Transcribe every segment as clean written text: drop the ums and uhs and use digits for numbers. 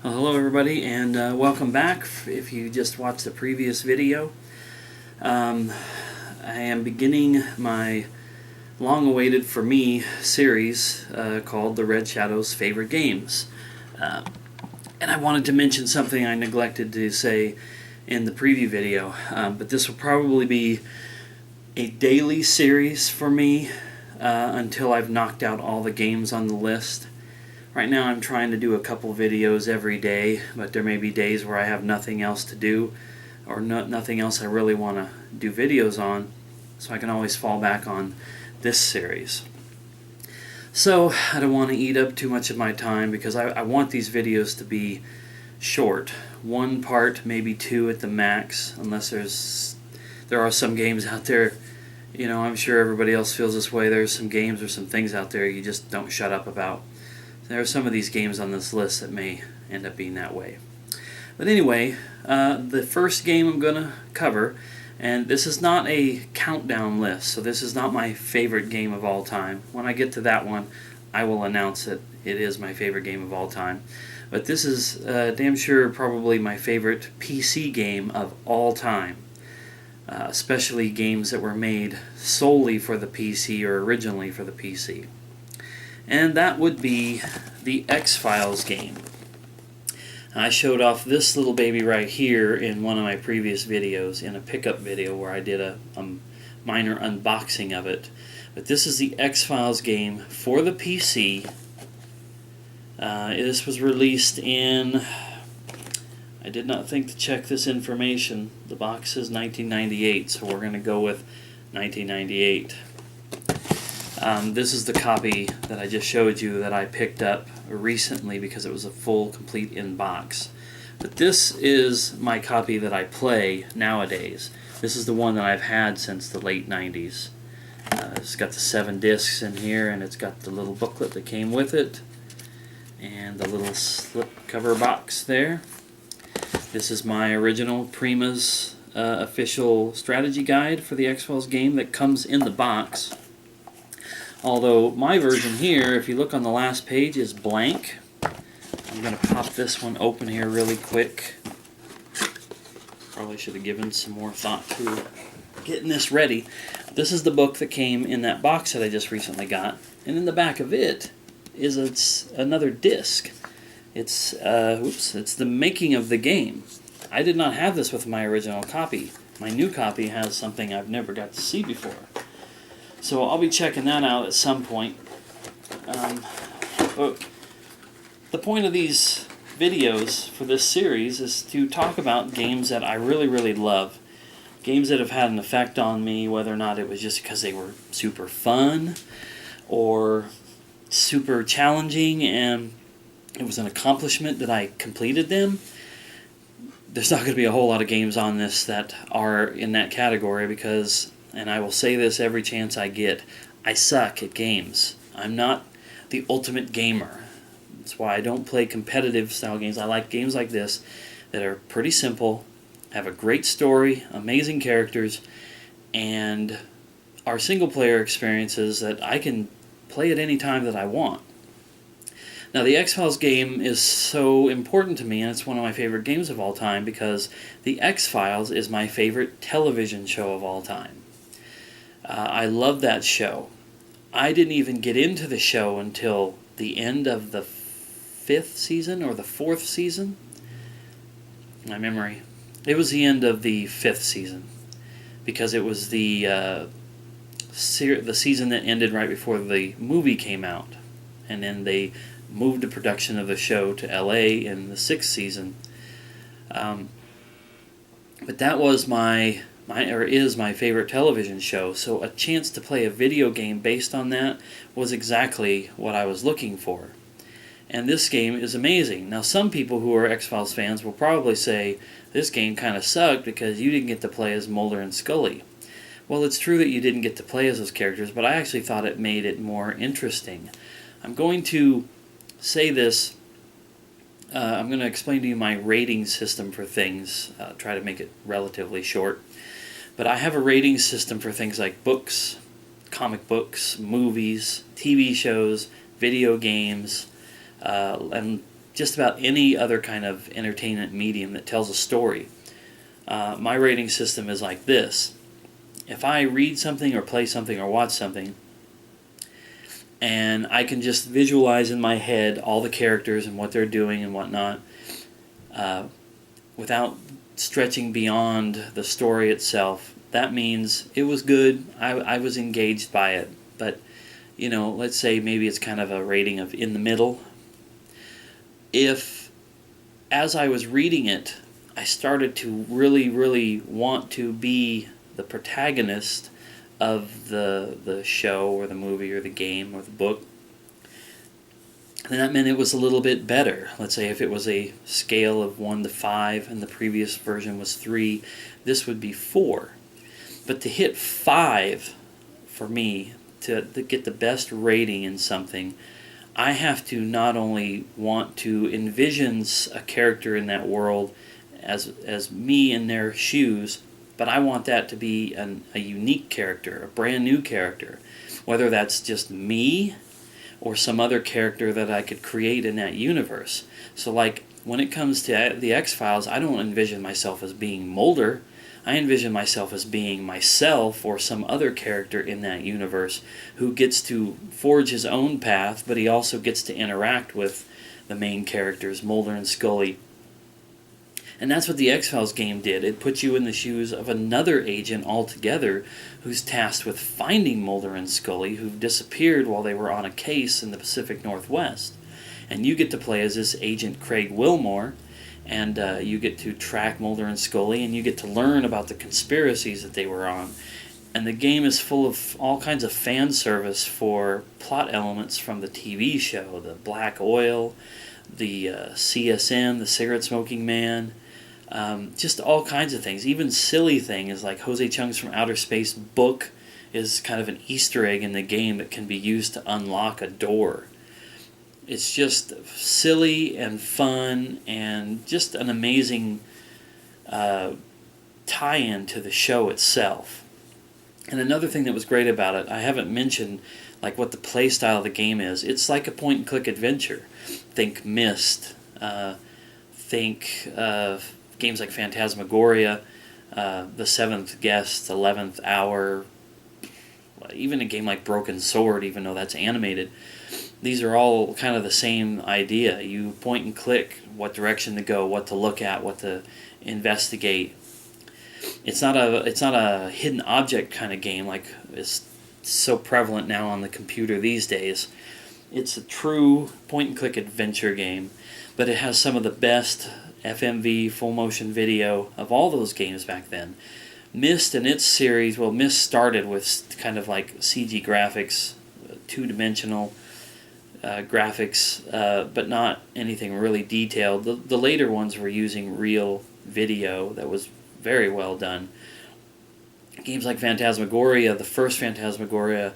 Well, hello everybody, and welcome back. If you just watched the previous video, I am beginning my long-awaited for me series called The Red Shadow's Favorite Games. And I wanted to mention something I neglected to say in the preview video, but this will probably be a daily series for me until I've knocked out all the games on the list. Right now I'm trying to do a couple videos every day, but there may be days where I have nothing else to do or nothing else I really want to do videos on, so I can always fall back on this series. So I don't want to eat up too much of my time because I want these videos to be short. One part, maybe two at the max, unless there are some games out there, you know, I'm sure everybody else feels this way. There's some games or some things out there you just don't shut up about. There are some of these games on this list that may end up being that way. But anyway, the first game I'm going to cover, and this is not a countdown list, so this is not my favorite game of all time. When I get to that one, I will announce that it is my favorite game of all time. But this is damn sure probably my favorite PC game of all time, especially games that were made solely for the PC or originally for the PC. And that would be the X-Files game. I showed off this little baby right here in one of my previous videos, in a pickup video where I did a minor unboxing of it. But this is the X-Files game for the PC. This was released in... I did not think to check this information. The box says 1998, so we're going to go with 1998. This is the copy that I just showed you that I picked up recently because it was a full, complete in-box. But this is my copy that I play nowadays. This is the one that I've had since the late 90s. It's got the 7 discs in here, and it's got the little booklet that came with it, and the little slip cover box there. This is my original Prima's official strategy guide for the X-Files game that comes in the box. Although my version here, if you look on the last page, is blank. I'm going to pop this one open here really quick. Probably should have given some more thought to getting this ready. This is the book that came in that box that I just recently got. And in the back of it is another disc. It's the making of the game. I did not have this with my original copy. My new copy has something I've never got to see before. So I'll be checking that out at some point. But the point of these videos for this series is to talk about games that I really, really love. Games that have had an effect on me, whether or not it was just because they were super fun or super challenging and it was an accomplishment that I completed them. There's not going to be a whole lot of games on this that are in that category because... and I will say this every chance I get, I suck at games. I'm not the ultimate gamer. That's why I don't play competitive style games. I like games like this that are pretty simple, have a great story, amazing characters, and are single player experiences that I can play at any time that I want. Now the X-Files game is so important to me, and it's one of my favorite games of all time because the X-Files is my favorite television show of all time. I love that show. I didn't even get into the show until the end of the 5th season or the 4th season. My memory. It was the end of the 5th season because it was the season that ended right before the movie came out, and then they moved the production of the show to LA in the 6th season. But that was is my favorite television show, so a chance to play a video game based on that was exactly what I was looking for. And this game is amazing. Now some people who are X-Files fans will probably say, this game kind of sucked because you didn't get to play as Mulder and Scully. Well, it's true that you didn't get to play as those characters, but I actually thought it made it more interesting. I'm going to say this. I'm going to explain to you my rating system for things, try to make it relatively short. But I have a rating system for things like books, comic books, movies, TV shows, video games, and just about any other kind of entertainment medium that tells a story. My rating system is like this. If I read something or play something or watch something, and I can just visualize in my head all the characters and what they're doing and whatnot, without stretching beyond the story itself, that means it was good. I was engaged by it. But, let's say maybe it's kind of a rating of in the middle. If, as I was reading it, I started to really, really want to be the protagonist of the show or the movie or the game or the book, then that meant it was a little bit better. Let's say if it was a scale of 1 to 5 and the previous version was 3, this would be 4. But to hit 5, for me, to get the best rating in something, I have to not only want to envision a character in that world as me in their shoes, but I want that to be a unique character, a brand new character, whether that's just me or some other character that I could create in that universe. So like when it comes to the X-Files, I don't envision myself as being Mulder. I envision myself as being myself or some other character in that universe who gets to forge his own path, but he also gets to interact with the main characters, Mulder and Scully. And that's what the X-Files game did. It put you in the shoes of another agent altogether who's tasked with finding Mulder and Scully, who've disappeared while they were on a case in the Pacific Northwest. And you get to play as this agent Craig Wilmore, and you get to track Mulder and Scully, and you get to learn about the conspiracies that they were on. And the game is full of all kinds of fan service for plot elements from the TV show, the Black Oil, the CSM, the cigarette smoking man, just all kinds of things. Even silly things like Jose Chung's From Outer Space book is kind of an Easter egg in the game that can be used to unlock a door. It's just silly and fun and just an amazing tie-in to the show itself. And another thing that was great about it, I haven't mentioned like what the play style of the game is. It's like a point-and-click adventure. Think Myst. Think games like Phantasmagoria, The Seventh Guest, 11th Hour, even a game like Broken Sword, even though that's animated. These are all kind of the same idea. You point and click what direction to go, what to look at, what to investigate. It's not a hidden object kind of game like is so prevalent now on the computer these days. It's a true point-and-click adventure game, but it has some of the best FMV, full-motion video of all those games back then. Myst and its series, well, Myst started with kind of like CG graphics, two-dimensional graphics, but not anything really detailed. The later ones were using real video that was very well done. Games like Phantasmagoria, the first Phantasmagoria,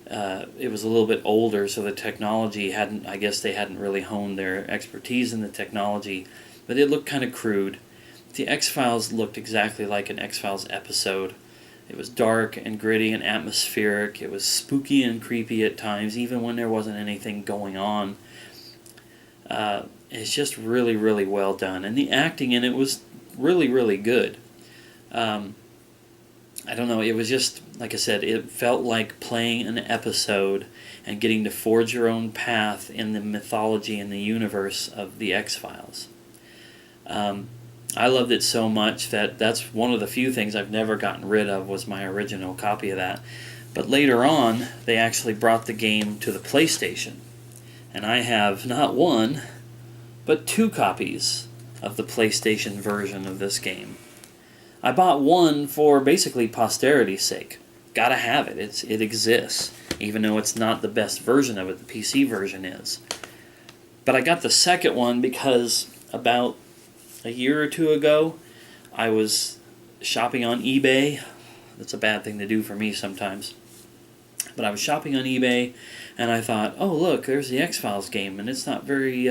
it was a little bit older, so the technology I guess they hadn't really honed their expertise in the technology, but it looked kind of crude. The X-Files looked exactly like an X-Files episode. It was dark and gritty and atmospheric. It was spooky and creepy at times, even when there wasn't anything going on. It's just really, really well done. And the acting in it was really, really good. I don't know, it was just, like I said, it felt like playing an episode and getting to forge your own path in the mythology and the universe of the X-Files. I loved it so much that's one of the few things I've never gotten rid of was my original copy of that. But later on, they actually brought the game to the PlayStation. And I have not one, but 2 copies of the PlayStation version of this game. I bought one for basically posterity's sake. Gotta have it. It exists, even though it's not the best version of it. The PC version is. But I got the second one because about a year or 2 ago, I was shopping on eBay. That's a bad thing to do for me sometimes. But I was shopping on eBay, and I thought, oh look, there's the X-Files game, and it's not very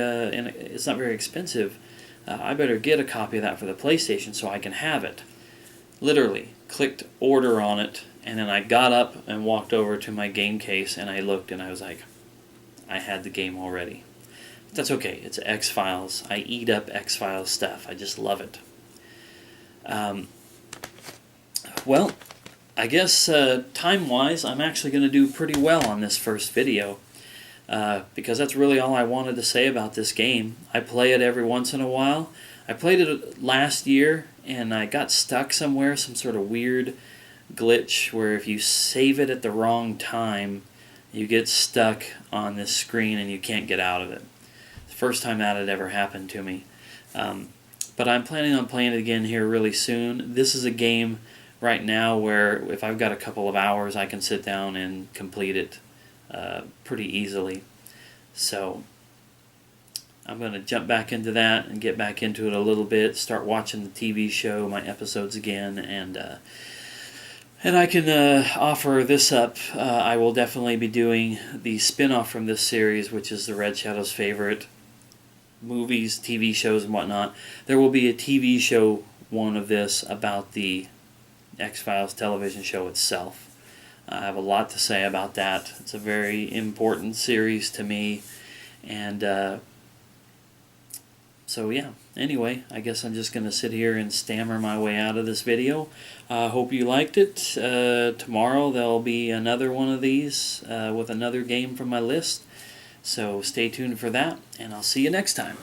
expensive. I better get a copy of that for the PlayStation so I can have it. Literally, clicked order on it, and then I got up and walked over to my game case, and I looked, and I was like, I had the game already. That's okay. It's X-Files. I eat up X-Files stuff. I just love it. Well, I guess time-wise, I'm actually going to do pretty well on this first video. Because that's really all I wanted to say about this game. I play it every once in a while. I played it last year, and I got stuck somewhere, some sort of weird glitch where if you save it at the wrong time, you get stuck on this screen and you can't get out of it. The first time that had ever happened to me. But I'm planning on playing it again here really soon. This is a game right now where if I've got a couple of hours, I can sit down and complete it pretty easily. So I'm going to jump back into that and get back into it a little bit, start watching the TV show, my episodes again, and I can offer this up. I will definitely be doing the spin-off from this series, which is the Red Shadow's favorite movies, TV shows, and whatnot. There will be a TV show, one of this, about the X-Files television show itself. I have a lot to say about that. It's a very important series to me. And so yeah, anyway, I guess I'm just going to sit here and stammer my way out of this video. Hope you liked it. Tomorrow there'll be another one of these with another game from my list. So stay tuned for that, and I'll see you next time.